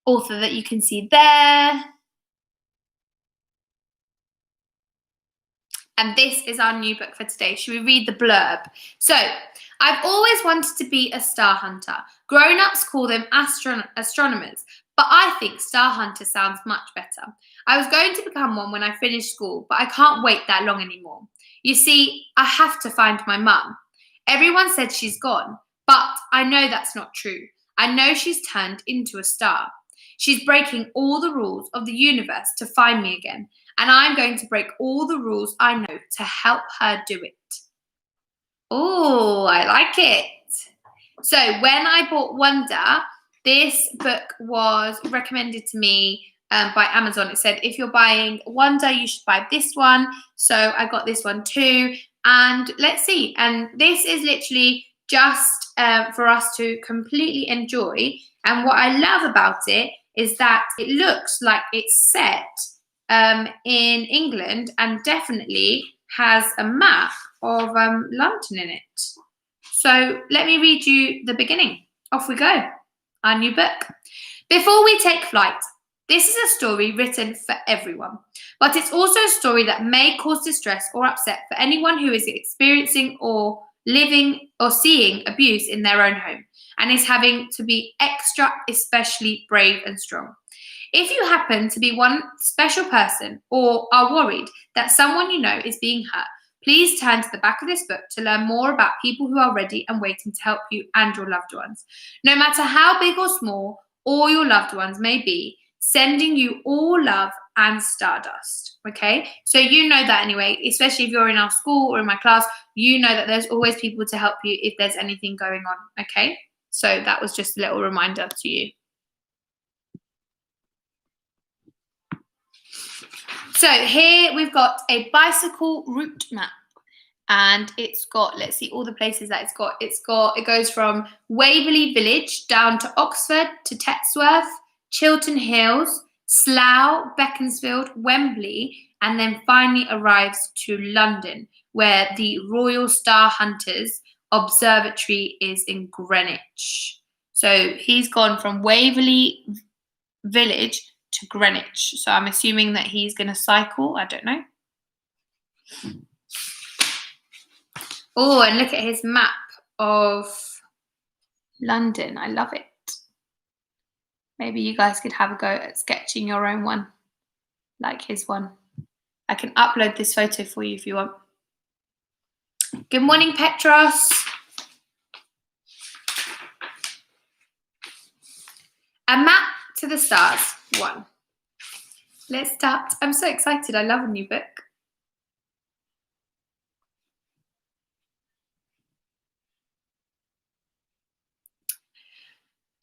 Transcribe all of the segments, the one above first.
author that you can see there. And this is our new book for today. Should we read the blurb? So, I've always wanted to be a star hunter. Grown-ups call them astronomers, but I think star hunter sounds much better. I was going to become one when I finished school, but I can't wait that long anymore. You see, I have to find my mum. Everyone said she's gone, but I know that's not true. I know she's turned into a star. She's breaking all the rules of the universe to find me again, and I'm going to break all the rules I know to help her do it. Oh, I like it. So when I bought Wonder, this book was recommended to me by Amazon. It said, if you're buying Wonder, you should buy this one. So I got this one too. And let's see. And this is literally just for us to completely enjoy. And what I love about it is that it looks like it's set in England and definitely has a map of London in it. So let me read you the beginning. Off we go. Our new book. Before we take flight, this is a story written for everyone, but it's also a story that may cause distress or upset for anyone who is experiencing or living or seeing abuse in their own home and is having to be extra, especially brave and strong. If you happen to be one special person or are worried that someone you know is being hurt, please turn to the back of this book to learn more about people who are ready and waiting to help you and your loved ones. No matter how big or small all your loved ones may be, sending you all love and stardust. Okay? So you know that anyway, especially if you're in our school or in my class, you know that there's always people to help you if there's anything going on. Okay? So that was just a little reminder to you. So here we've got a bicycle route map, and it's got, let's see all the places that it's got. It goes from Waverley Village down to Oxford to Tetworth, Chiltern Hills, Slough, Beaconsfield, Wembley, and then finally arrives to London, where the Royal Star Hunters Observatory is in Greenwich. So he's gone from Waverley Village to Greenwich. So I'm assuming that he's going to cycle. I don't know. Oh, and look at his map of London. I love it. Maybe you guys could have a go at sketching your own one, like his one. I can upload this photo for you if you want. Good morning, Petros. A map to the stars. 1. Let's start. I'm so excited. I love a new book.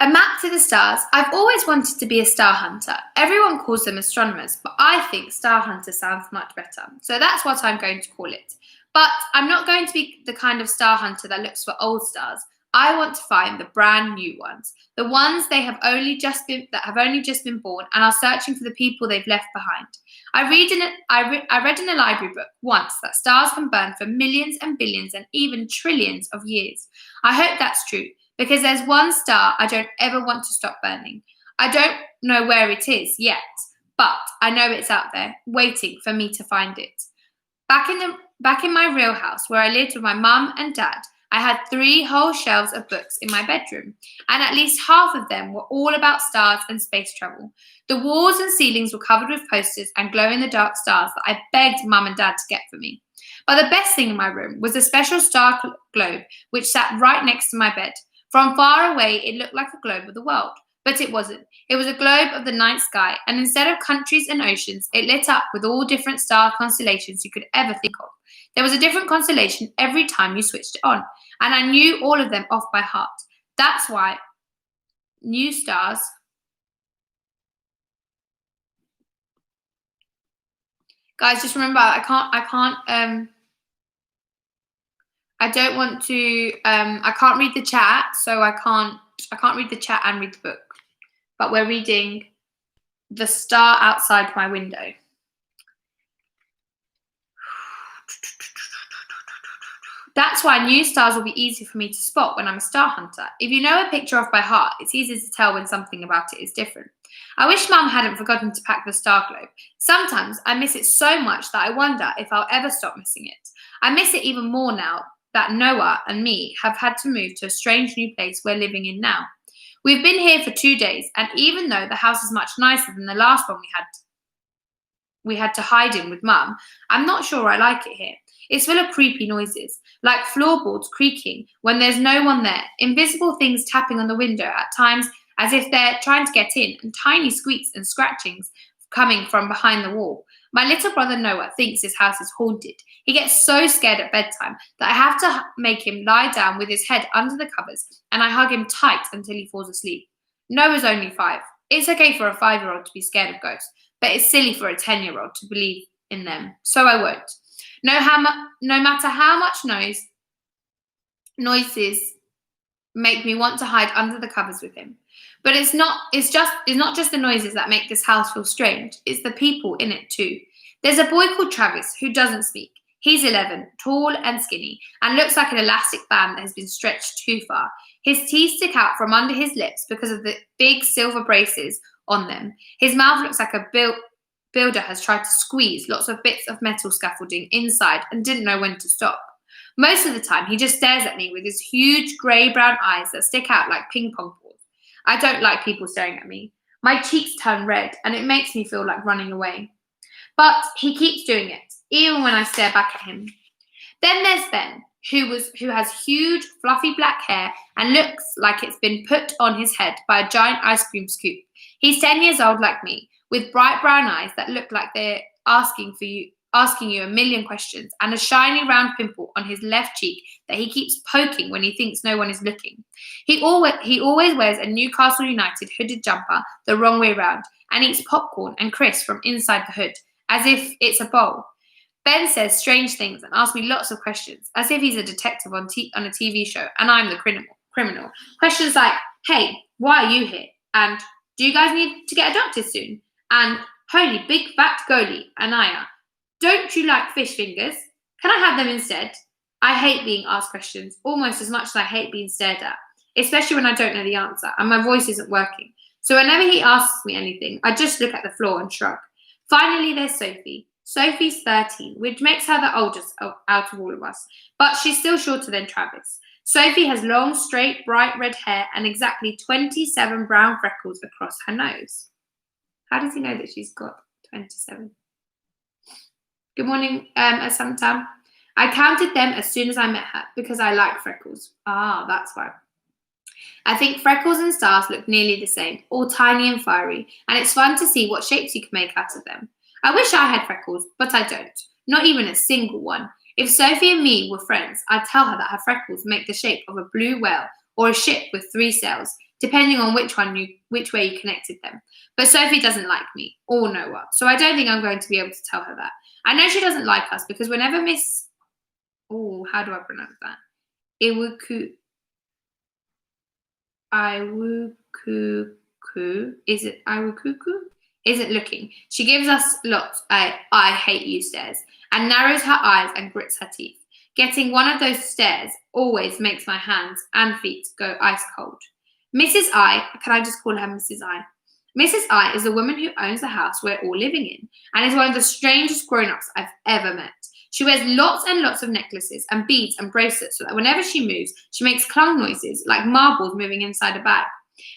A map to the stars. I've always wanted to be a star hunter. Everyone calls them astronomers, but I think star hunter sounds much better. So that's what I'm going to call it. But I'm not going to be the kind of star hunter that looks for old stars. I want to find the brand new ones, the ones that have only just been born and are searching for the people they've left behind. I read in a library book once that stars can burn for millions and billions and even trillions of years. I hope that's true, because there's one star I don't ever want to stop burning. I don't know where it is yet, but I know it's out there, waiting for me to find it. Back in my real house, where I lived with my mum and dad, I had 3 whole shelves of books in my bedroom, and at least half of them were all about stars and space travel. The walls and ceilings were covered with posters and glow-in-the-dark stars that I begged mum and dad to get for me. But the best thing in my room was a special star globe, which sat right next to my bed. From far away, it looked like a globe of the world, but it wasn't. It was a globe of the night sky, and instead of countries and oceans, it lit up with all different star constellations you could ever think of. There was a different constellation every time you switched it on, and I knew all of them off by heart. That's why new stars guys, just remember, I can't read the chat, so I can't read the chat and read the book. But we're reading The Star Outside My Window. That's why new stars will be easy for me to spot when I'm a star hunter. If you know a picture off by heart, it's easy to tell when something about it is different. I wish Mum hadn't forgotten to pack the star globe. Sometimes I miss it so much that I wonder if I'll ever stop missing it. I miss it even more now that Noah and me have had to move to a strange new place we're living in now. We've been here for 2 days, and even though the house is much nicer than the last one we had to hide in with Mum, I'm not sure I like it here. It's full of creepy noises, like floorboards creaking when there's no one there, invisible things tapping on the window at times as if they're trying to get in, and tiny squeaks and scratchings coming from behind the wall. My little brother Noah thinks his house is haunted. He gets so scared at bedtime that I have to make him lie down with his head under the covers, and I hug him tight until he falls asleep. Noah's only 5. It's okay for a 5-year-old to be scared of ghosts, but it's silly for a 10-year-old to believe in them, so I won't. No matter how much noises make me want to hide under the covers with him. But it's not just the noises that make this house feel strange, it's the people in it too. There's a boy called Travis who doesn't speak. He's 11, tall and skinny, and looks like an elastic band that has been stretched too far. His teeth stick out from under his lips because of the big silver braces on them. His mouth looks like a builder has tried to squeeze lots of bits of metal scaffolding inside and didn't know when to stop. Most of the time, he just stares at me with his huge grey-brown eyes that stick out like ping-pong balls. I don't like people staring at me. My cheeks turn red, and it makes me feel like running away. But he keeps doing it, even when I stare back at him. Then there's Ben, who has huge, fluffy black hair and looks like it's been put on his head by a giant ice cream scoop. He's 10 years old like me, with bright brown eyes that look like they're asking you a million questions, and a shiny round pimple on his left cheek that he keeps poking when he thinks no one is looking. He always wears a Newcastle United hooded jumper the wrong way round and eats popcorn and crisps from inside the hood, as if it's a bowl. Ben says strange things and asks me lots of questions, as if he's a detective on a TV show and I'm the criminal. Questions like, hey, why are you here? And do you guys need to get adopted soon? And holy big fat goalie, Anaya. Don't you like fish fingers? Can I have them instead? I hate being asked questions almost as much as I hate being stared at, especially when I don't know the answer and my voice isn't working. So whenever he asks me anything, I just look at the floor and shrug. Finally, there's Sophie. Sophie's 13, which makes her the oldest out of all of us, but she's still shorter than Travis. Sophie has long, straight, bright red hair and exactly 27 brown freckles across her nose. How does he know that she's got 27? Good morning, Asanta. I counted them as soon as I met her because I like freckles. Ah, that's why. I think freckles and stars look nearly the same, all tiny and fiery, and it's fun to see what shapes you can make out of them. I wish I had freckles, but I don't. Not even a single one. If Sophie and me were friends, I'd tell her that her freckles make the shape of a blue whale or a ship with 3 sails, depending on which way you connected them. But Sophie doesn't like me or Noah, so I don't think I'm going to be able to tell her that. I know she doesn't like us because whenever how do I pronounce that? Iwukuku isn't looking. She gives us lots of I hate you stares and narrows her eyes and grits her teeth. Getting one of those stares always makes my hands and feet go ice cold. Mrs. I, can I just call her Mrs. I? Mrs. I is the woman who owns the house we're all living in and is one of the strangest grown-ups I've ever met. She wears lots and lots of necklaces and beads and bracelets so that whenever she moves, she makes clunk noises like marbles moving inside a bag.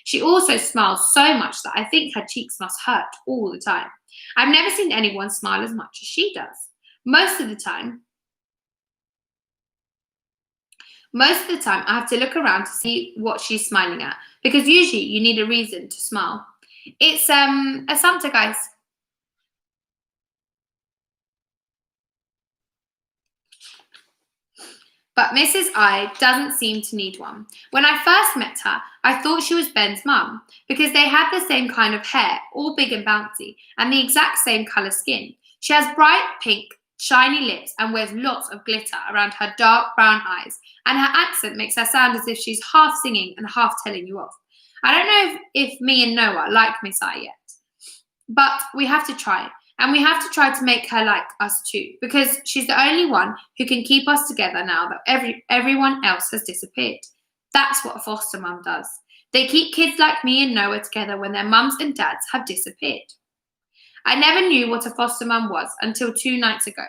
She also smiles so much that I think her cheeks must hurt all the time. I've never seen anyone smile as much as she does. Most of the time, I have to look around to see what she's smiling at because usually you need a reason to smile. It's a Santa, guys. But Mrs. I doesn't seem to need one. When I first met her, I thought she was Ben's mum because they had the same kind of hair, all big and bouncy, and the exact same colour skin. She has bright pink, shiny lips and wears lots of glitter around her dark brown eyes, and her accent makes her sound as if she's half singing and half telling you off. I don't know if me and Noah like Miss I yet, but we have to try. And we have to try to make her like us too, because she's the only one who can keep us together now that everyone else has disappeared. That's what a foster mum does. They keep kids like me and Noah together when their mums and dads have disappeared. I never knew what a foster mum was until 2 nights ago.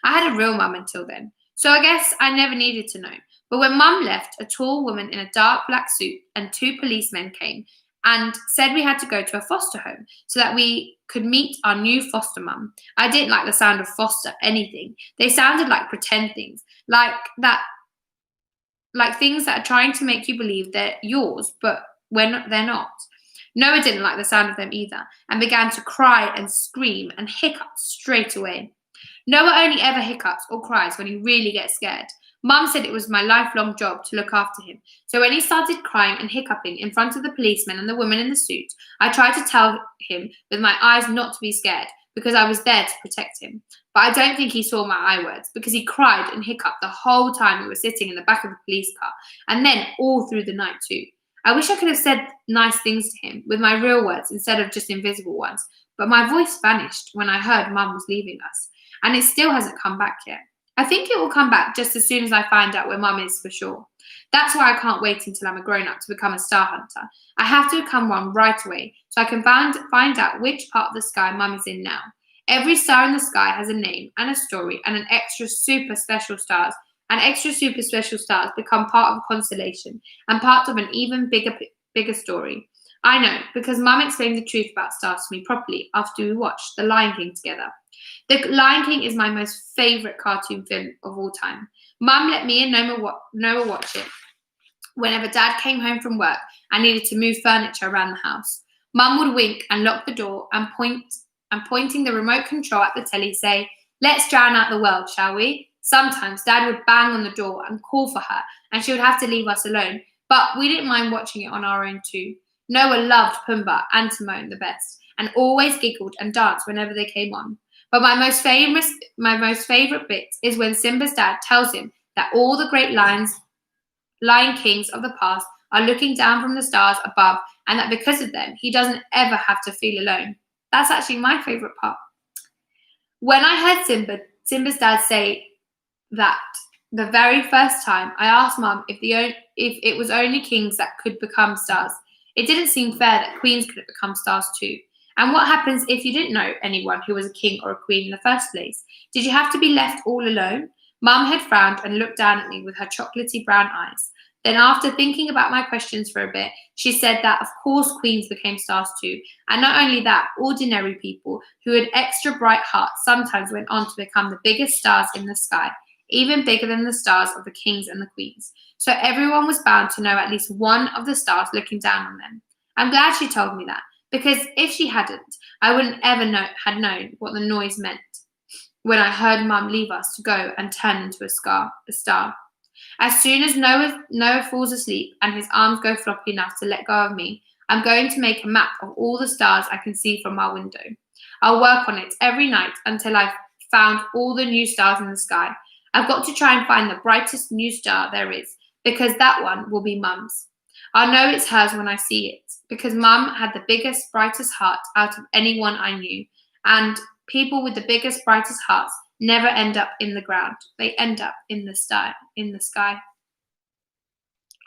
I had a real mum until then, so I guess I never needed to know. But when mum left, a tall woman in a dark black suit and 2 policemen came and said we had to go to a foster home so that we could meet our new foster mum. I didn't like the sound of foster anything. They sounded like pretend things, like things that are trying to make you believe they're yours, but when they're not. Noah didn't like the sound of them either and began to cry and scream and hiccup straight away. Noah only ever hiccups or cries when he really gets scared. Mum said it was my lifelong job to look after him. So when he started crying and hiccuping in front of the policeman and the woman in the suit, I tried to tell him with my eyes not to be scared because I was there to protect him. But I don't think he saw my eye words because he cried and hiccuped the whole time we were sitting in the back of the police car, and then all through the night too. I wish I could have said nice things to him with my real words instead of just invisible ones, but my voice vanished when I heard Mum was leaving us, and it still hasn't come back yet. I think it will come back just as soon as I find out where Mum is for sure. That's why I can't wait until I'm a grown-up to become a star hunter. I have to become one right away so I can find out which part of the sky Mum is in now. Every star in the sky has a name and a story and an extra super special stars. And extra super special stars become part of a constellation and part of an even bigger story. I know, because Mum explained the truth about stars to me properly after we watched The Lion King together. The Lion King is my most favourite cartoon film of all time. Mum let me and Noah watch it whenever Dad came home from work and needed to move furniture around the house. Mum would wink and lock the door and pointing the remote control at the telly say, "Let's drown out the world, shall we?" Sometimes Dad would bang on the door and call for her, and she would have to leave us alone, but we didn't mind watching it on our own too. Noah loved Pumbaa and Timon the best, and always giggled and danced whenever they came on. But my most favourite bit is when Simba's dad tells him that all the great lion kings of the past are looking down from the stars above, and that because of them, he doesn't ever have to feel alone. That's actually my favourite part. When I heard Simba's dad say that the very first time, I asked Mum if it was only kings that could become stars. It didn't seem fair that queens couldn't become stars too. And what happens if you didn't know anyone who was a king or a queen in the first place? Did you have to be left all alone? Mum had frowned and looked down at me with her chocolatey brown eyes. Then after thinking about my questions for a bit, she said that of course queens became stars too. And not only that, ordinary people who had extra bright hearts sometimes went on to become the biggest stars in the sky, even bigger than the stars of the kings and the queens. So everyone was bound to know at least one of the stars looking down on them. I'm glad she told me that, because if she hadn't, I wouldn't ever had known what the noise meant when I heard Mum leave us to go and turn into a star. As soon as Noah falls asleep and his arms go floppy enough to let go of me, I'm going to make a map of all the stars I can see from our window. I'll work on it every night until I've found all the new stars in the sky. I've got to try and find the brightest new star there is, because that one will be Mum's. I'll know it's hers when I see it, because Mum had the biggest, brightest heart out of anyone I knew, and people with the biggest, brightest hearts never end up in the ground. They end up in the sky.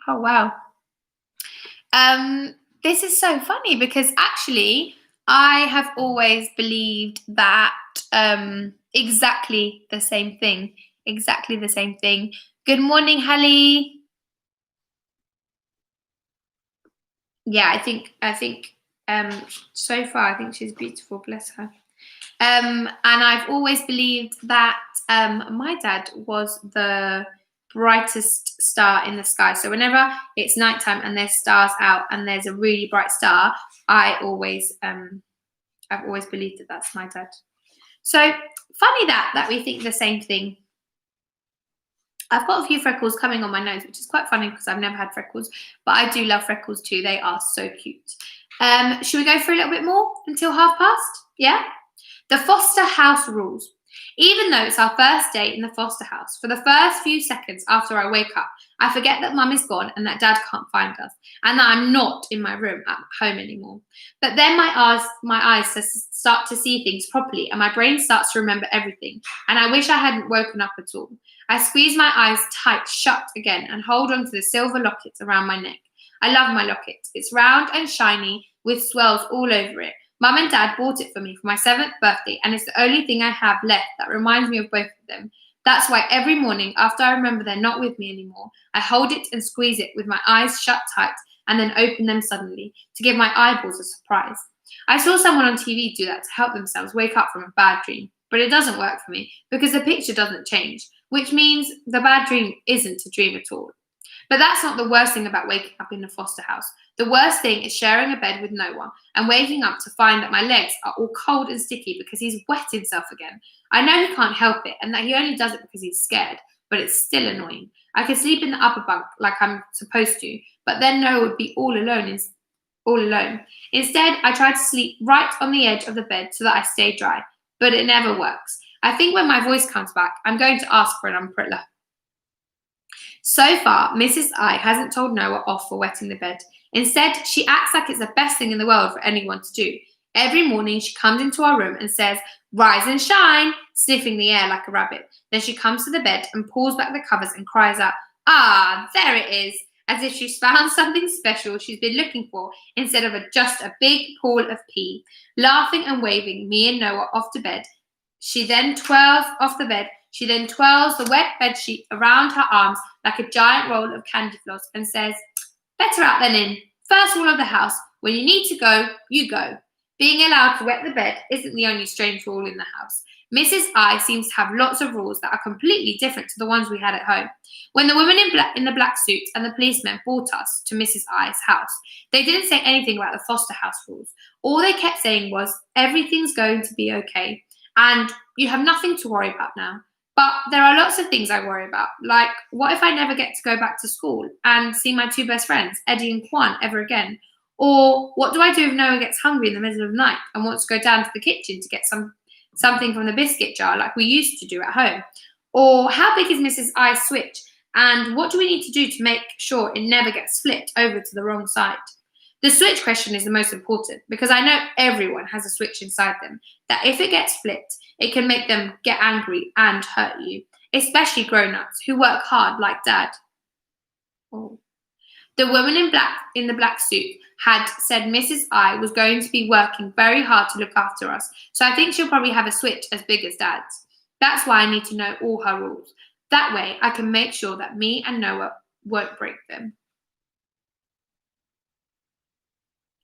Oh, wow. This is so funny because actually I have always believed that exactly the same thing. Exactly the same thing. Good morning, Hallie. Yeah, I think so far I think she's beautiful, bless her. And I've always believed that my dad was the brightest star in the sky. So whenever it's nighttime and there's stars out and there's a really bright star, I've always believed that that's my dad. So funny that we think the same thing. I've got a few freckles coming on my nose, which is quite funny because I've never had freckles, but I do love freckles too. They are so cute. Should we go through a little bit more until past? Yeah? The foster house rules. Even though it's our first day in the foster house, for the first few seconds after I wake up, I forget that Mum is gone and that Dad can't find us, and that I'm not in my room at home anymore. But then my eyes start to see things properly, and my brain starts to remember everything, and I wish I hadn't woken up at all. I squeeze my eyes tight shut again and hold on to the silver locket around my neck. I love my locket. It's round and shiny with swirls all over it. Mum and Dad bought it for me for my 7th birthday, and it's the only thing I have left that reminds me of both of them. That's why every morning, after I remember they're not with me anymore, I hold it and squeeze it with my eyes shut tight and then open them suddenly to give my eyeballs a surprise. I saw someone on TV do that to help themselves wake up from a bad dream, but it doesn't work for me because the picture doesn't change, which means the bad dream isn't a dream at all. But that's not the worst thing about waking up in a foster house. The worst thing is sharing a bed with no one and waking up to find that my legs are all cold and sticky because he's wet himself again. I know he can't help it and that he only does it because he's scared, but it's still annoying. I could sleep in the upper bunk like I'm supposed to, but then Noah would be all alone. Instead, I try to sleep right on the edge of the bed so that I stay dry, but it never works. I think when my voice comes back, I'm going to ask for an umbrella. So far, Mrs. I hasn't told Noah off for wetting the bed. Instead, she acts like it's the best thing in the world for anyone to do. Every morning, she comes into our room and says, "Rise and shine," sniffing the air like a rabbit. Then she comes to the bed and pulls back the covers and cries out, "Ah, there it is," as if she's found something special she's been looking for instead of just a big pool of pee. Laughing and waving me and Noah off to bed, she then twirls the wet bedsheet around her arms like a giant roll of candy floss and says, "Better out than in. First rule of the house, when you need to go, you go." Being allowed to wet the bed isn't the only strange rule in the house. Mrs. I seems to have lots of rules that are completely different to the ones we had at home. When the woman in the black suit and the policeman brought us to Mrs. I's house, they didn't say anything about the foster house rules. All they kept saying was, "Everything's going to be okay, and you have nothing to worry about now." But there are lots of things I worry about, like what if I never get to go back to school and see my 2 best friends, Eddie and Kwan, ever again? Or what do I do if Noah gets hungry in the middle of the night and wants to go down to the kitchen to get something from the biscuit jar like we used to do at home? Or how big is Mrs. I's switch? And what do we need to do to make sure it never gets flipped over to the wrong side? The switch question is the most important because I know everyone has a switch inside them that if it gets flipped, it can make them get angry and hurt you, especially grown-ups who work hard like Dad. Oh. The woman in the black suit had said Mrs. I was going to be working very hard to look after us, so I think she'll probably have a switch as big as Dad's. That's why I need to know all her rules. That way I can make sure that me and Noah won't break them.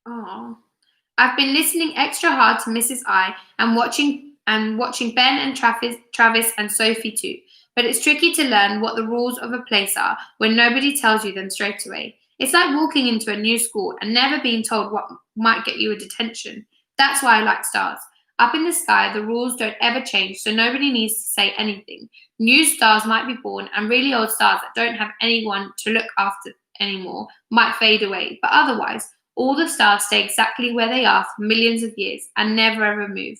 Oh, I've been listening extra hard to Mrs. I and watching Ben and Travis and Sophie too. But it's tricky to learn what the rules of a place are when nobody tells you them straight away. It's like walking into a new school and never being told what might get you a detention. That's why I like stars. Up in the sky, the rules don't ever change, so nobody needs to say anything. New stars might be born, and really old stars that don't have anyone to look after anymore might fade away, but otherwise, all the stars stay exactly where they are for millions of years and never ever move.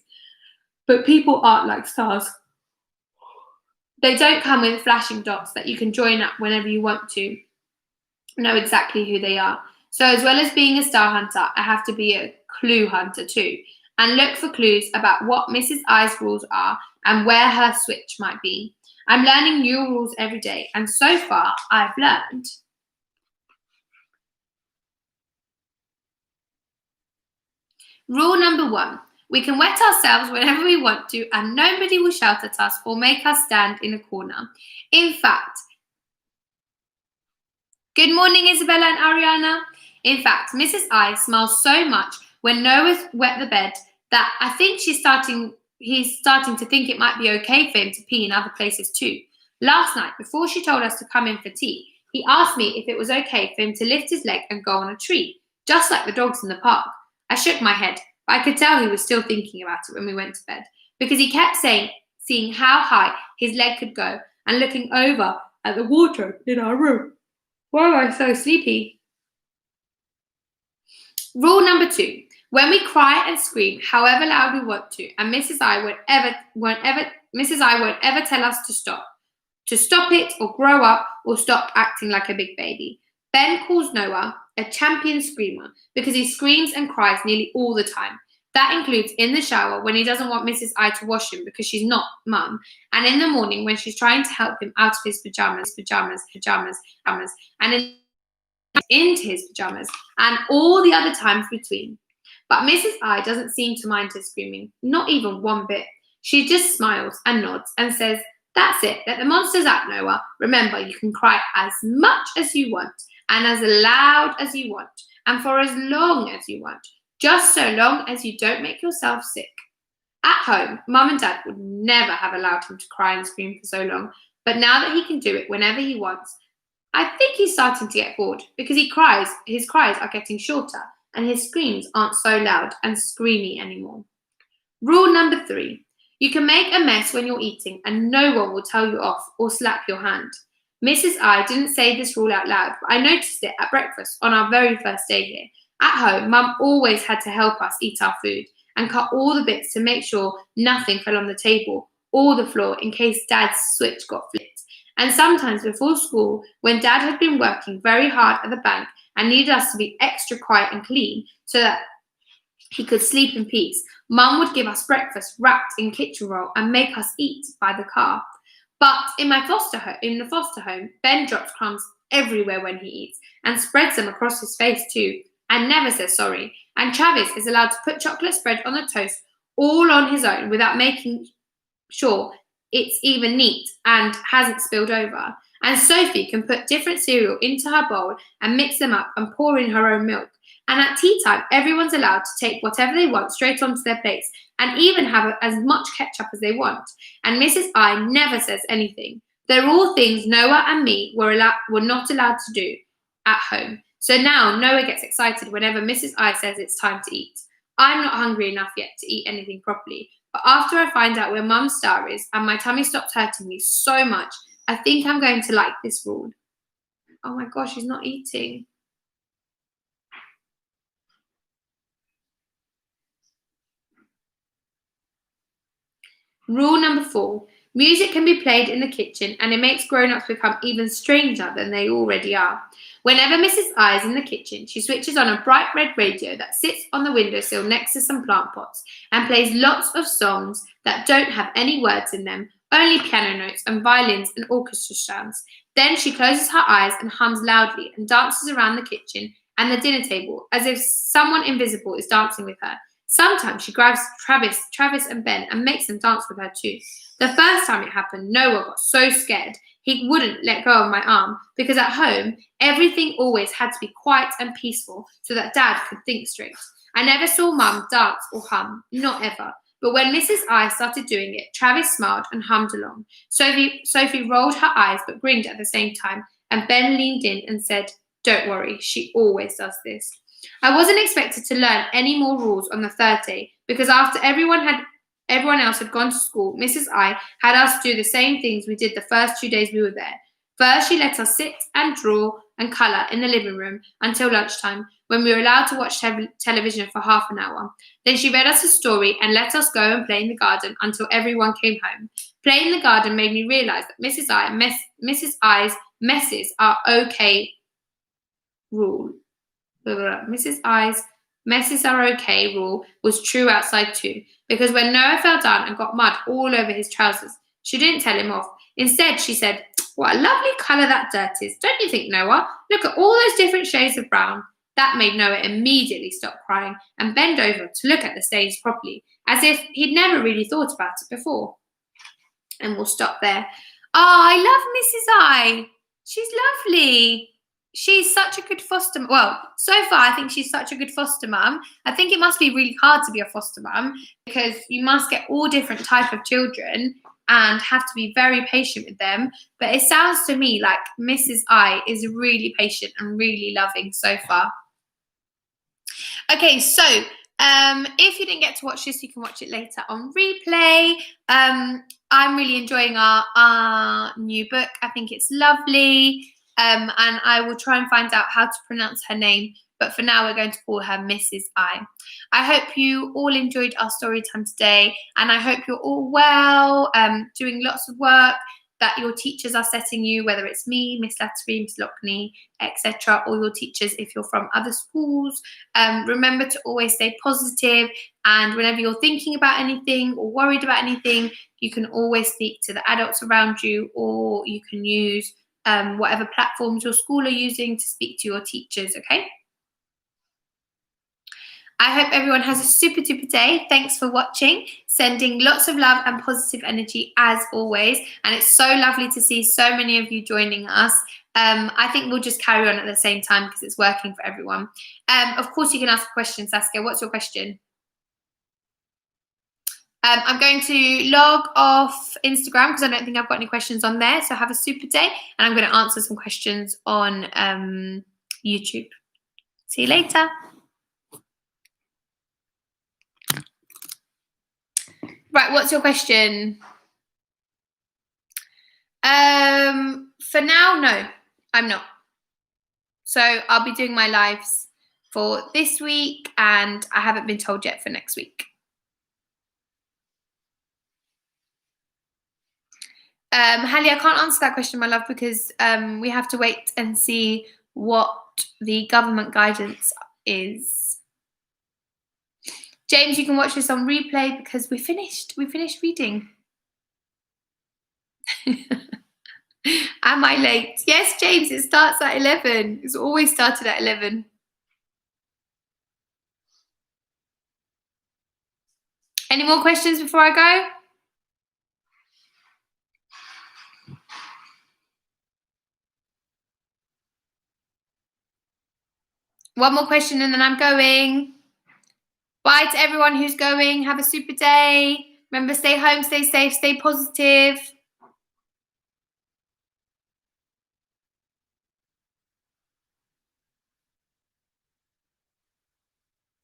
But people aren't like stars. They don't come with flashing dots that you can join up whenever you want to know exactly who they are. So as well as being a star hunter, I have to be a clue hunter too and look for clues about what Mrs. I's rules are and where her switch might be. I'm learning new rules every day, and so far I've learned rule number 1. We can wet ourselves whenever we want to and nobody will shout at us or make us stand in a corner. In fact, good morning, Isabella and Ariana. In fact, Mrs. I smiles so much when Noah's wet the bed that I think he's starting to think it might be okay for him to pee in other places too. Last night, before she told us to come in for tea, he asked me if it was okay for him to lift his leg and go on a tree, just like the dogs in the park. I shook my head, but I could tell he was still thinking about it when we went to bed, because he kept seeing how high his leg could go and looking over at the water in our room. Why am I so sleepy? Rule number 2. When we cry and scream however loud we want to, and Mrs. I won't ever Mrs. I won't ever tell us to stop it or grow up or stop acting like a big baby. Ben calls Noah a champion screamer because he screams and cries nearly all the time. That includes in the shower when he doesn't want Mrs. I to wash him because she's not mum, and in the morning when she's trying to help him out of his pajamas, and into his pajamas, and all the other times between. But Mrs. I doesn't seem to mind his screaming, not even one bit. She just smiles and nods and says, "That's it, let the monsters out, Noah. Remember, you can cry as much as you want, and as loud as you want, and for as long as you want, just so long as you don't make yourself sick." At home, Mum and Dad would never have allowed him to cry and scream for so long, but now that he can do it whenever he wants, I think he's starting to get bored because his cries are getting shorter, and his screams aren't so loud and screamy anymore. Rule number 3. You can make a mess when you're eating and no one will tell you off or slap your hand. Mrs. I didn't say this rule out loud, but I noticed it at breakfast on our very first day here. At home, Mum always had to help us eat our food and cut all the bits to make sure nothing fell on the table or the floor in case Dad's switch got flipped. And sometimes before school, when Dad had been working very hard at the bank and needed us to be extra quiet and clean so that he could sleep in peace, Mum would give us breakfast wrapped in kitchen roll and make us eat by the car. But in the foster home, Ben drops crumbs everywhere when he eats and spreads them across his face too and never says sorry. And Travis is allowed to put chocolate spread on the toast all on his own without making sure it's even neat and hasn't spilled over. And Sophie can put different cereal into her bowl and mix them up and pour in her own milk. And at tea time, everyone's allowed to take whatever they want straight onto their plates and even have as much ketchup as they want. And Mrs. I never says anything. They're all things Noah and me were not allowed to do at home. So now Noah gets excited whenever Mrs. I says it's time to eat. I'm not hungry enough yet to eat anything properly, but after I find out where Mum's star is and my tummy stops hurting me so much, I think I'm going to like this rule. Oh my gosh, he's not eating. Rule number 4. Music can be played in the kitchen and it makes grown-ups become even stranger than they already are. Whenever Mrs. I is in the kitchen, she switches on a bright red radio that sits on the windowsill next to some plant pots and plays lots of songs that don't have any words in them, only piano notes and violins and orchestra sounds. Then she closes her eyes and hums loudly and dances around the kitchen and the dinner table as if someone invisible is dancing with her. Sometimes she grabs Travis and Ben and makes them dance with her too. The first time it happened, Noah got so scared he wouldn't let go of my arm because at home, everything always had to be quiet and peaceful so that Dad could think straight. I never saw Mum dance or hum, not ever. But when Mrs. I started doing it, Travis smiled and hummed along. Sophie rolled her eyes but grinned at the same time, and Ben leaned in and said, "Don't worry, she always does this." I wasn't expected to learn any more rules on the third day because after everyone else had gone to school, Mrs. I had us do the same things we did the first 2 days we were there. First, she let us sit and draw and colour in the living room until lunchtime, when we were allowed to watch television for half an hour. Then she read us a story and let us go and play in the garden until everyone came home. Playing in the garden made me realise that Mrs. I's messes are okay rule. Mrs. I's messes are okay rule was true outside too, because when Noah fell down and got mud all over his trousers, she didn't tell him off. Instead, she said, "What a lovely colour that dirt is, don't you think, Noah? Look at all those different shades of brown." That made Noah immediately stop crying and bend over to look at the stains properly, as if he'd never really thought about it before. And we'll stop there. I love Mrs. I. She's lovely. She's such a good foster mum. Well, so far, I think she's such a good foster mum. I think it must be really hard to be a foster mum because you must get all different type of children and have to be very patient with them. But it sounds to me like Mrs. I is really patient and really loving so far. Okay, so if you didn't get to watch this, you can watch it later on replay. I'm really enjoying our new book. I think it's lovely. And I will try and find out how to pronounce her name but for now we're going to call her Mrs. I. I hope you all enjoyed our story time today, and I hope you're all well, doing lots of work that your teachers are setting you, whether it's me, Miss Lattery, Miss Lockney, etc., or your teachers if you're from other schools. Remember to always stay positive, and whenever you're thinking about anything or worried about anything, you can always speak to the adults around you, or you can use whatever platforms your school are using to speak to your teachers, okay? I hope everyone has a super duper day. Thanks for watching. Sending lots of love and positive energy as always. And it's so lovely to see so many of you joining us. I think we'll just carry on at the same time because it's working for everyone. Of course, you can ask a question, Saskia. What's your question? I'm going to log off Instagram because I don't think I've got any questions on there. So have a super day. And I'm going to answer some questions on YouTube. See you later. Right, what's your question? For now, no, I'm not. So I'll be doing my lives for this week, and I haven't been told yet for next week. Hallie, I can't answer that question, my love, because we have to wait and see what the government guidance is. James, you can watch this on replay because we finished reading. Am I late? Yes, James, it starts at 11. It's always started at 11. Any more questions before I go? One more question and then I'm going. Bye to everyone who's going. Have a super day. Remember, stay home, stay safe, stay positive.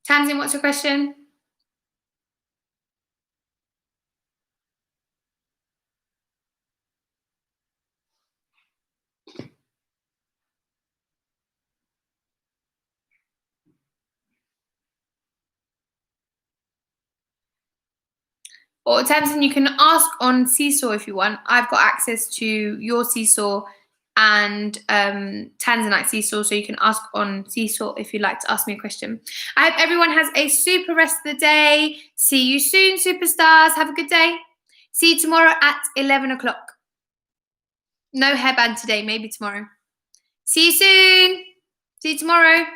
Tamsin, what's your question? Or Tamsin, you can ask on Seesaw if you want. I've got access to your Seesaw and Tanzanite Seesaw, so you can ask on Seesaw if you'd like to ask me a question. I hope everyone has a super rest of the day. See you soon, superstars. Have a good day. See you tomorrow at 11 o'clock. No hairband today, maybe tomorrow. See you soon. See you tomorrow.